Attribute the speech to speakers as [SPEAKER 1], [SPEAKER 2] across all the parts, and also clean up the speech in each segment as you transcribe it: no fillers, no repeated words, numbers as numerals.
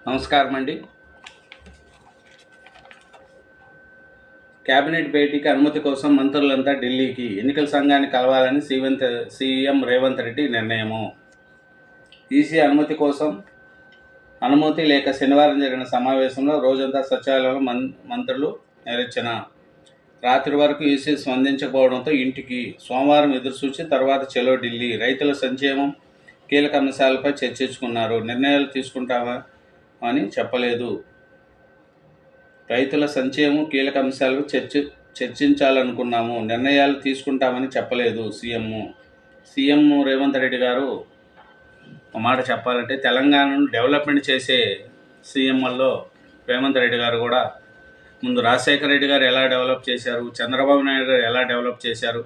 [SPEAKER 1] నమస్కారం అండి. కేబినెట్ భేటీకి అనుమతి కోసం మంత్రులంతా ఢిల్లీకి. ఎన్నికల సంఘాన్ని కలవాలని సీఎం రేవంత్ రెడ్డి నిర్ణయము. ఈసీ అనుమతి లేక శనివారం జరిగిన సమావేశంలో రోజంతా సచివాలయంలో మంత్రులు నిరచన. రాత్రి వరకు ఈసీ స్పందించకపోవడంతో ఇంటికి. సోమవారం ఎదురుచూచి తర్వాత చెలో ఢిల్లీ. రైతుల సంక్షేమం, కీలక అంశాలపై చర్చించుకున్నారు. నిర్ణయాలు తీసుకుంటామా అని చెప్పలేదు. రైతుల సంక్షేమం, కీలక అంశాలకు చర్చించాలనుకున్నాము, నిర్ణయాలు తీసుకుంటామని చెప్పలేదు సీఎం రేవంత్ రెడ్డి గారు. ఒక మాట చెప్పాలంటే తెలంగాణను డెవలప్మెంట్ చేసే సీఎంల్లో రేవంత్ రెడ్డి గారు కూడా ముందు రాజశేఖర రెడ్డి గారు ఎలా డెవలప్ చేశారు, చంద్రబాబు నాయుడు గారు ఎలా డెవలప్ చేశారు,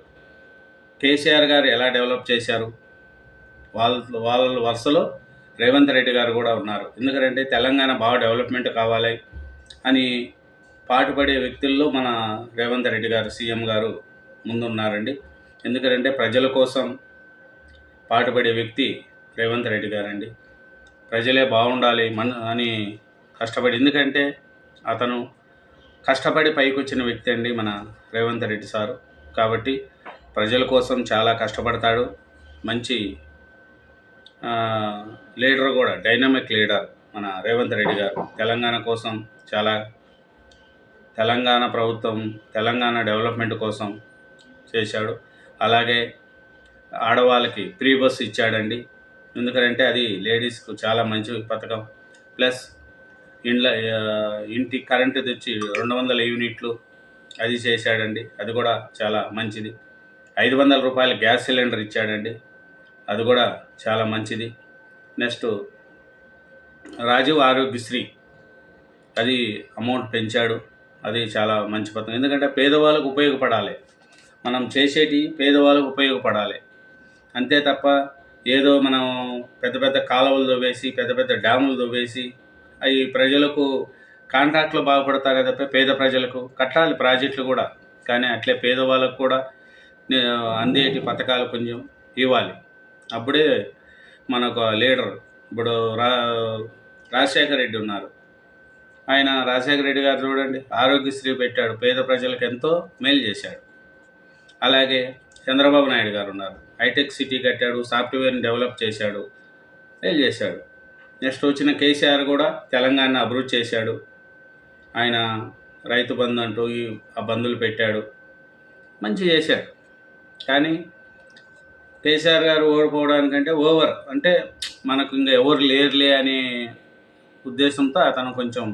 [SPEAKER 1] కేసీఆర్ గారు ఎలా డెవలప్ చేశారు, వాళ్ళ వరుసలో రేవంత్ రెడ్డి గారు కూడా ఉన్నారు. ఎందుకంటే తెలంగాణ బాగా డెవలప్మెంట్ కావాలి అని పాటుపడే వ్యక్తుల్లో మన రేవంత్ రెడ్డి గారు సీఎం గారు ముందున్నారండి. ఎందుకంటే ప్రజల కోసం పాటుపడే వ్యక్తి రేవంత్ రెడ్డి గారండి. ప్రజలే బాగుండాలి అని కష్టపడి, ఎందుకంటే అతను కష్టపడి పైకి వచ్చిన వ్యక్తి అండి మన రేవంత్ రెడ్డి సారు. కాబట్టి ప్రజల కోసం చాలా కష్టపడతాడు. మంచి లీడర్ కూడా, డైనమిక్ లీడర్ మన రేవంత్ రెడ్డి గారు. తెలంగాణ కోసం తెలంగాణ ప్రభుత్వం తెలంగాణ డెవలప్మెంట్ కోసం చేశాడు. అలాగే ఆడవాళ్ళకి ఫ్రీ బస్సు ఇచ్చాడండి. ఎందుకంటే అది లేడీస్కు చాలా మంచి పథకం. ప్లస్ ఇంటి కరెంటు తెచ్చి 200 యూనిట్లు అది చేశాడండి. అది కూడా చాలా మంచిది. 500 రూపాయల గ్యాస్ సిలిండర్ ఇచ్చాడండి. అది కూడా చాలా మంచిది. నెక్స్ట్ రాజీవ్ ఆరోగ్యశ్రీ, అది అమౌంట్ పెంచాడు. అది చాలా మంచి పథకం. ఎందుకంటే పేదవాళ్ళకు ఉపయోగపడాలి, మనం చేసేటి పేదవాళ్ళకు ఉపయోగపడాలి. అంతే తప్ప ఏదో మనం పెద్ద పెద్ద కాలువలు తవ్వేసి, పెద్ద పెద్ద డ్యాములు తవ్వేసి అవి ప్రజలకు కాంట్రాక్ట్లు బాగుపడతారే తప్ప పేద ప్రజలకు కట్టాలి ప్రాజెక్టులు కూడా. కానీ అట్లే పేదవాళ్ళకు కూడా అందేటి పథకాలు కొంచెం ఇవ్వాలి. అప్పుడే మనకు లీడర్. ఇప్పుడు రాజశేఖర రెడ్డి ఉన్నారు. రాజశేఖర రెడ్డి గారు చూడండి, ఆరోగ్యశ్రీ పెట్టాడు, పేద ప్రజలకు ఎంతో మేలు చేశాడు. అలాగే చంద్రబాబు నాయుడు గారు ఉన్నారు, హైటెక్ సిటీ కట్టాడు, సాఫ్ట్వేర్ని డెవలప్ చేశాడు, మేలు చేశాడు. నెక్స్ట్ వచ్చిన కేసీఆర్ కూడా తెలంగాణ అభివృద్ధి చేశాడు. ఆయన రైతు బంధు అంటూ ఆ బంధులు పెట్టాడు, మంచి చేశాడు. కానీ కేసీఆర్ గారు ఓడిపోవడానికంటే అంటే మనకు ఇంకా ఎవరు లేరులే అనే ఉద్దేశంతో అతను కొంచెం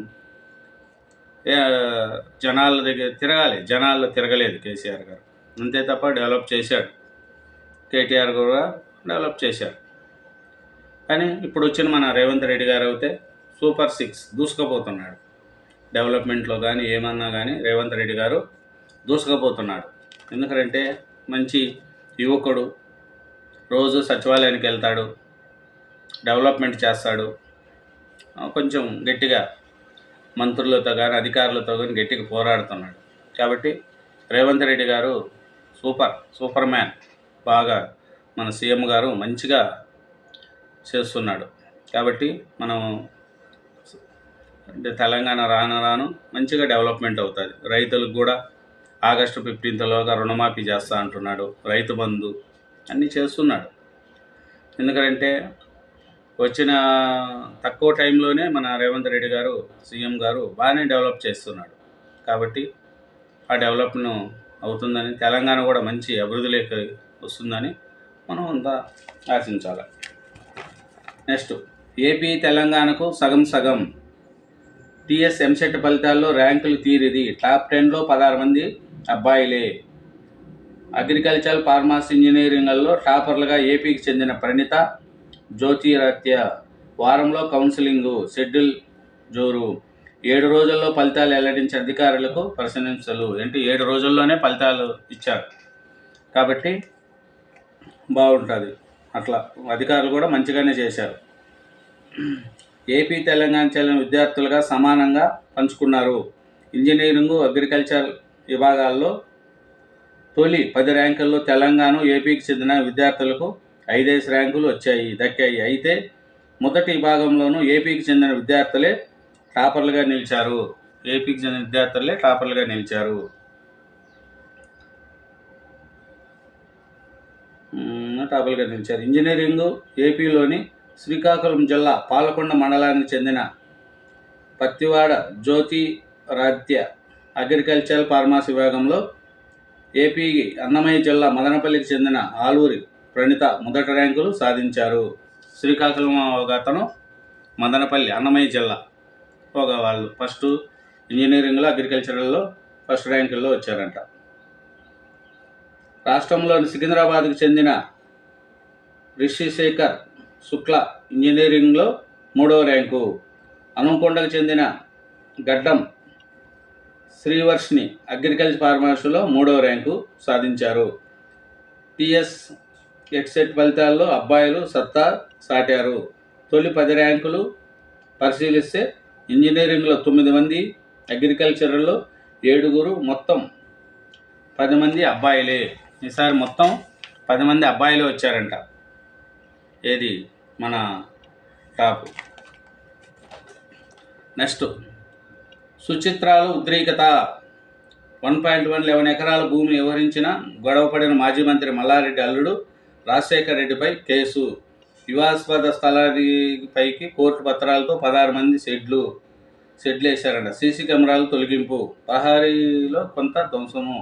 [SPEAKER 1] జనాల దగ్గర తిరగాలి, జనాల్లో తిరగలేదు కేసీఆర్ గారు. అంతే తప్ప డెవలప్ చేశాడు. కేటీఆర్ కూడా డెవలప్ చేశాడు. కానీ ఇప్పుడు వచ్చిన మన రేవంత్ రెడ్డి గారు అయితే సూపర్ 6 దూసుకుపోతున్నాడు. డెవలప్మెంట్లో కానీ ఏమన్నా కానీ రేవంత్ రెడ్డి గారు దూసుకుపోతున్నాడు. ఎందుకంటే మంచి యువకుడు, రోజు సచివాలయానికి వెళ్తాడు, డెవలప్మెంట్ చేస్తాడు. కొంచెం గట్టిగా మంత్రులతో కానీ అధికారులతో కానీ గట్టిగా పోరాడుతున్నాడు. కాబట్టి రేవంత్ రెడ్డి గారు సూపర్ మ్యాన్. బాగా మన సీఎం గారు మంచిగా చేస్తున్నాడు. కాబట్టి మనం అంటే తెలంగాణ రాను మంచిగా డెవలప్మెంట్ అవుతుంది. రైతులకు కూడా ఆగస్టు 15లోగా రుణమాఫీ చేస్తా అంటున్నాడు, రైతు బంధు అన్నీ చేస్తున్నాడు. ఎందుకంటే వచ్చిన తక్కువ టైంలోనే మన రేవంత్ రెడ్డి గారు సీఎం గారు బాగానే డెవలప్ చేస్తున్నాడు. కాబట్టి ఆ డెవలప్ను అవుతుందని, తెలంగాణ కూడా మంచి అభివృద్ధిలోకి వస్తుందని మనం అంతా ఆశించాలి. నెక్స్ట్ ఏపీ తెలంగాణకు సగం. టీఎస్ ఎంసెట్ ఫలితాల్లో ర్యాంకులు తీరిది. టాప్ 10లో 16 మంది అబ్బాయిలే. అగ్రికల్చర్, ఫార్మసీ, ఇంజనీరింగ్లలో టాపర్లుగా ఏపీకి చెందిన ప్రణీత, జ్యోతిరాత్య. వారంలో కౌన్సిలింగు, షెడ్యూల్ జోరు. 7 రోజుల్లో ఫలితాలు వెల్లడించిన అధికారులకు ప్రశంసలు. 7 రోజుల్లోనే ఫలితాలు ఇచ్చారు కాబట్టి బాగుంటుంది. అట్లా అధికారులు కూడా మంచిగానే చేశారు. ఏపీ తెలంగాణ చెందిన విద్యార్థులుగా సమానంగా పంచుకున్నారు. ఇంజనీరింగు, అగ్రికల్చర్ విభాగాల్లో తొలి 10 ర్యాంకుల్లో తెలంగాణ, ఏపీకి చెందిన విద్యార్థులకు 5 ర్యాంకులు దక్కాయి. అయితే మొదటి విభాగంలోనూ ఏపీకి చెందిన విద్యార్థులే టాపర్లుగా నిలిచారు. ఇంజనీరింగ్ ఏపీలోని శ్రీకాకుళం జిల్లా పాలకొండ మండలానికి చెందిన పత్తివాడ జ్యోతిరాదిత్య అగ్రికల్చరల్ ఫార్మసీ విభాగంలో, ఏపీ అన్నమయ్య జిల్లా మదనపల్లికి చెందిన ఆలూరి ప్రణీత మొదటి ర్యాంకులు సాధించారు. శ్రీకాకుళం ఒక అతను, మదనపల్లి అన్నమయ్య జిల్లా వాళ్ళు ఫస్ట్ ఇంజనీరింగ్లో అగ్రికల్చరల్లో ఫస్ట్ ర్యాంకుల్లో వచ్చారంట. రాష్ట్రంలోని సికింద్రాబాద్కు చెందిన రిషిశేఖర్ శుక్ల ఇంజనీరింగ్లో 3వ ర్యాంకు, హనుమకొండకు చెందిన గడ్డం శ్రీవర్షిని అగ్రికల్చర్ ఫార్మసీలో 3వ ర్యాంకు సాధించారు. టీఎస్ ఎక్సెట్ ఫలితాల్లో అబ్బాయిలు సత్తా సాటారు. తొలి 10 ర్యాంకులు పరిశీలిస్తే ఇంజనీరింగ్లో 9 మంది, అగ్రికల్చర్లో 7, మొత్తం 10 మంది అబ్బాయిలే. ఈసారి మొత్తం 10 మంది అబ్బాయిలే వచ్చారంట. ఏది మన టాప్. నెక్స్ట్, సుచిత్రాలు ఉద్రేకత. 1.11 ఎకరాల భూమిని వ్యవహరించిన గొడవపడిన మాజీ మంత్రి మల్లారెడ్డి అల్లుడు రాజశేఖర్ రెడ్డిపై కేసు. వివాదాస్పద స్థలాలపైకి కోర్టు పత్రాలతో 16 మంది షెడ్లు వేశారంట. సీసీ కెమెరాలు తొలగింపు, ప్రహరీలో కొంత ధ్వంసము.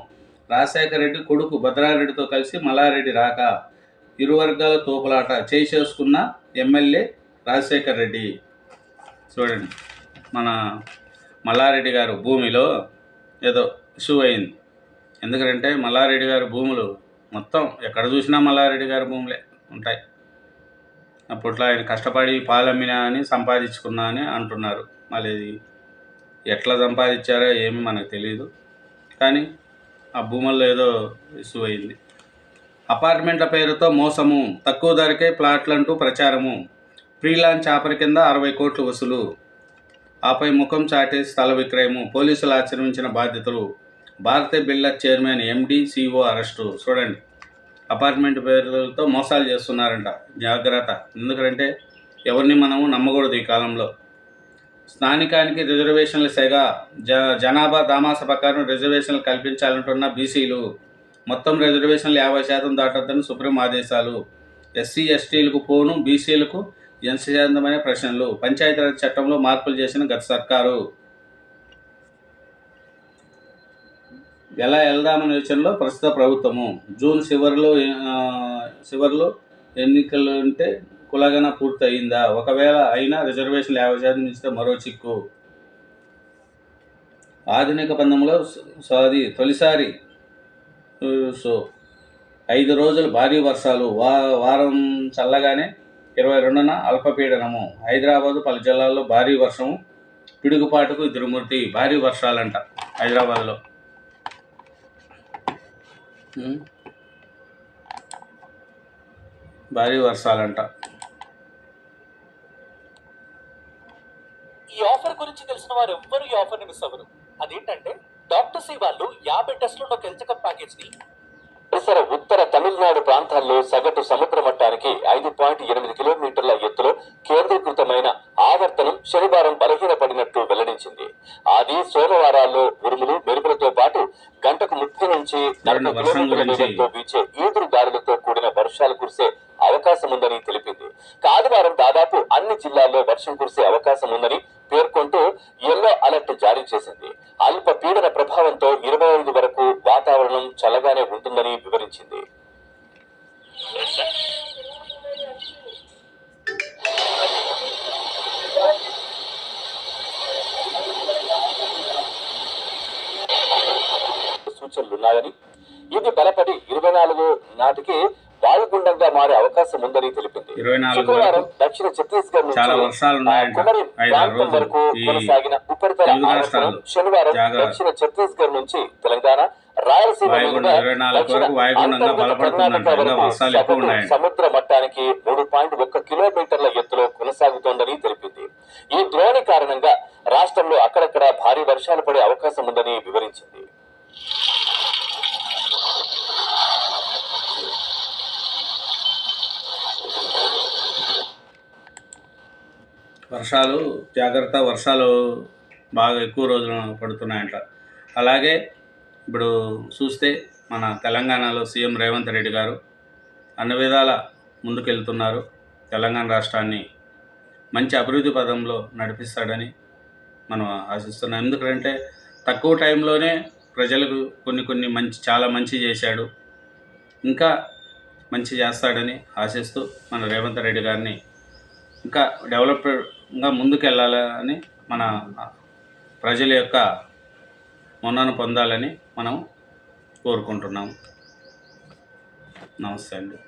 [SPEAKER 1] రాజశేఖర్ రెడ్డి కొడుకు భద్రారెడ్డితో కలిసి మల్లారెడ్డి రాక, ఇరు వర్గాల తోపులాట, చేసుకున్న ఎమ్మెల్యే రాజశేఖర్ రెడ్డి. చూడండి, మన మల్లారెడ్డి గారు భూమిలో ఏదో ఇష్యూ అయింది. ఎందుకంటే మల్లారెడ్డి గారి భూములు మొత్తం ఎక్కడ చూసినా మల్లారెడ్డి గారి భూములే ఉంటాయి. అప్పట్లో ఆయన కష్టపడి పాలమ్మినా అని సంపాదించుకున్నా అని అంటున్నారు. మళ్ళీ ఎట్లా సంపాదించారో ఏమి మనకు తెలియదు, కానీ ఆ భూముల్లో ఏదో ఇష్యూ అయింది. అపార్ట్మెంట్ల పేరుతో మోసము, తక్కువ ధరకే ప్లాట్లంటూ ప్రచారము, ప్రీ లాంచ్ ఆఫర్ కింద 60 కోట్లు వసూలు, ఆపై ముఖం చాటే స్థల విక్రయము, పోలీసులు ఆచరించిన బాధ్యతలు, భారతీయ builder chairman MD CEO arrest. చూడండి, అపార్ట్మెంట్ పేరుతో మోసాలు చేస్తున్నారంట. జాగ్రత్త, ఎందుకంటే ఎవరిని మనము నమ్మకూడదు ఈ కాలంలో. స్థానికానికి రిజర్వేషన్ల సెగ, జనాభా దామాస ప్రకారం రిజర్వేషన్లు కల్పించాలంటున్న బీసీలు, మొత్తం రిజర్వేషన్లు 50% దాటొద్దని సుప్రీం ఆదేశాలు, ఎస్సీ ఎస్టీలకు పోను, బీసీలకు జనశాతమైన ప్రశ్నలు, పంచాయతీరాజ్ చట్టంలో మార్పులు చేసిన గత సర్కారు. ఎలా వెళ్దామనే విషయంలో ప్రస్తుత ప్రభుత్వము. జూన్ చివరిలో ఎన్నికలు ఉంటే కులగన పూర్తి అయిందా? ఒకవేళ అయినా రిజర్వేషన్లు 50% ఇస్తే మరో చిక్కు. ఆధునిక పందెంలో తొలిసారి 5 రోజులు భారీ వర్షాలు, వారం చల్లగానే 22న అల్పపీడనము. హైదరాబాదు పలు జిల్లాల్లో భారీ వర్షము, పిడుగుపాటుకు ఎదురుమూర్తి. భారీ వర్షాలంట హైదరాబాద్లో. భారీ వర్షాలంట.
[SPEAKER 2] ఈ ఆఫర్ గురించి తెలిసిన వారు ఎవ్వరు ఈ ఆఫర్ ని మిస్ అవ్వరు. అదేంటంటే డాక్టర్ సి వాళ్ళు 50 టెస్టుల కెల్చకప్ ప్యాకేజ్ ని పరిసర ఉత్తర తమిళనాడు ప్రాంతాల్లో సగటు సముద్ర మట్టానికి 5.8 కిలోమీటర్ల ఎత్తులో కేంద్రీకృతమైన ఆవర్తనం శనివారం బలహీనపడినట్టు వెల్లడించింది. ఆది సోమవారాల్లో ఉరుములు మెరుపులతో పాటు గంటకు 30 నుంచి 40 కిలోమీటర్ల వేగంతో వీచే ఈదురు గాలులతో కూడిన వర్షాలు కురిసే అవకాశం ఉందని తెలిపింది. ఆదివారం దాదాపు అన్ని జిల్లాల్లో వర్షం కురిసే అవకాశం ఉందని పేర్కొంటూ ఎల్లో అలర్ట్ జారీ చేసింది. అల్ప పీడన ప్రభావంతో 25 వరకు వాతావరణం చల్లగానే ఉంటుందని వివరించింది. సూచనలున్నాయని, ఇది బలపడి 24 నాటికి వాయుగుండంగా మారే అవకాశం ఉందని తెలిపింది. శుక్రవారం దక్షిణ ఛత్తీస్గఢ్ నుంచి కుమరి ప్రాంతం వరకు కొనసాగిన ఉపరితల ఆవర్తనం శనివారం దక్షిణ ఛత్తీస్గఢ్ నుంచి తెలంగాణ, రాయలసీమ సముద్ర మట్టానికి 3.1 కిలోమీటర్ల ఎత్తులో కొనసాగుతోందని తెలిపింది. ఈ ద్రోణి కారణంగా రాష్ట్రంలో అక్కడక్కడ భారీ వర్షాలు పడే అవకాశం ఉందని వివరించింది.
[SPEAKER 1] వర్షాలు జాగ్రత్త, వర్షాలు బాగా ఎక్కువ రోజులు పడుతున్నాయంట. అలాగే ఇప్పుడు చూస్తే మన తెలంగాణలో సీఎం రేవంత్ రెడ్డి గారు అన్ని విధాల ముందుకెళ్తున్నారు. తెలంగాణ రాష్ట్రాన్ని మంచి అభివృద్ధి పదంలో నడిపిస్తాడని మనం ఆశిస్తున్నాం. ఎందుకంటే తక్కువ టైంలోనే ప్రజలకు కొన్ని చాలా మంచి చేశాడు. ఇంకా మంచి చేస్తాడని ఆశిస్తూ మన రేవంత్ రెడ్డి గారిని ఇంకా డెవలప్డ్గా ముందుకెళ్ళాలని, మన ప్రజల యొక్క మన్ననను పొందాలని మనం కోరుకుంటున్నాం. నమస్తే అండి.